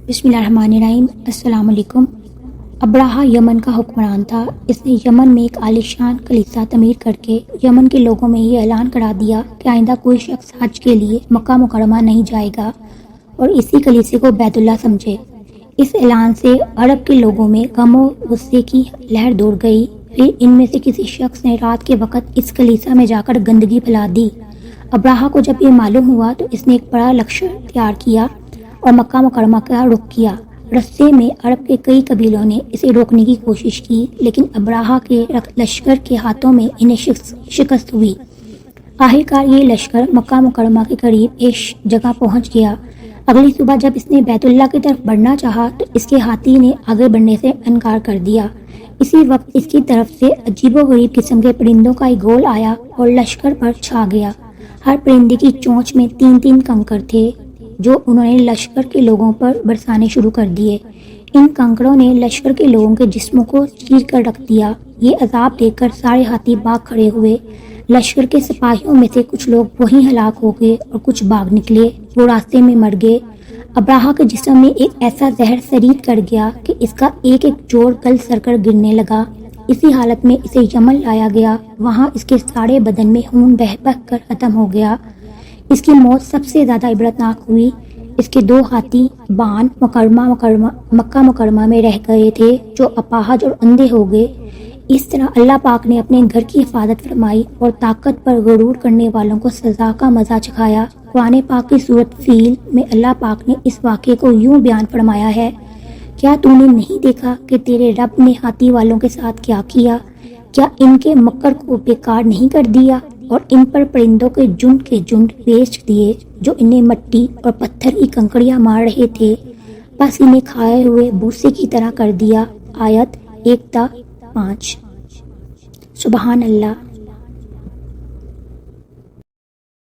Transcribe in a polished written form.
بسم اللہ الرحمن الرحیم۔ السلام علیکم۔ ابراہا یمن کا حکمران تھا۔ اس نے یمن میں ایک عالیشان کلیسا تعمیر کر کے یمن کے لوگوں میں یہ اعلان کرا دیا کہ آئندہ کوئی شخص حج کے لیے مکہ مکرمہ نہیں جائے گا اور اسی کلیسے کو بیت اللہ سمجھے۔ اس اعلان سے عرب کے لوگوں میں غم و غصے کی لہر دوڑ گئی۔ پھر ان میں سے کسی شخص نے رات کے وقت اس کلیسا میں جا کر گندگی پھیلا دی۔ ابراہا کو جب یہ معلوم ہوا تو اس نے ایک بڑا لشکر تیار کیا اور مکہ مکرمہ کا رخ کیا۔ رستے میں عرب کے کئی قبیلوں نے اسے روکنے کی کوشش کی، لیکن ابراہا کے لشکر کے ہاتھوں میں انہیں شکست ہوئی۔ آخرکار یہ لشکر مکہ مکرمہ کے قریب ایک جگہ پہنچ گیا۔ اگلی صبح جب اس نے بیت اللہ کی طرف بڑھنا چاہا تو اس کے ہاتھی نے آگے بڑھنے سے انکار کر دیا۔ اسی وقت اس کی طرف سے عجیب و غریب قسم کے پرندوں کا ایک گول آیا اور لشکر پر چھا گیا۔ ہر پرندے کی چونچ میں 3 کنکر تھے جو انہوں نے لشکر کے لوگوں پر برسانے شروع کر دیے۔ ان کنکروں نے لشکر کے لوگوں کے جسموں کو چیر کر رکھ دیا۔ یہ عذاب دیکھ کر سارے ہاتھی بھاگ کھڑے ہوئے۔ لشکر کے سپاہیوں میں سے کچھ لوگ وہیں ہلاک ہو گئے اور کچھ بھاگ نکلے، وہ راستے میں مر گئے۔ ابراہا کے جسم میں ایک ایسا زہر سرید کر گیا کہ اس کا ایک ایک جوڑ گل سر کر گرنے لگا۔ اسی حالت میں اسے یمن لایا گیا۔ وہاں اس کے سارے بدن میں خون بہہ کر ختم ہو گیا۔ اس کی موت سب سے زیادہ عبرتناک ہوئی۔ اس کے 2 ہاتھی بان مکہ مکرمہ میں رہ گئے تھے جو اپاہج اور اندھے ہو گئے۔ اس طرح اللہ پاک نے اپنے گھر کی حفاظت فرمائی اور طاقت پر غرور کرنے والوں کو سزا کا مزہ چکھایا۔ قرآن پاک کی سورۃ فیل میں اللہ پاک نے اس واقعے کو یوں بیان فرمایا ہے: کیا تو نے نہیں دیکھا کہ تیرے رب نے ہاتھی والوں کے ساتھ کیا کیا؟ کیا ان کے مکر کو بیکار نہیں کر دیا اور ان پر پرندوں کے جھنڈ بیچ دیے جو انہیں مٹی اور پتھر کی کنکریاں مار رہے تھے، بس انہیں کھائے ہوئے بھوسے کی طرح کر دیا۔ آیت 1 تا 5۔ سبحان اللہ۔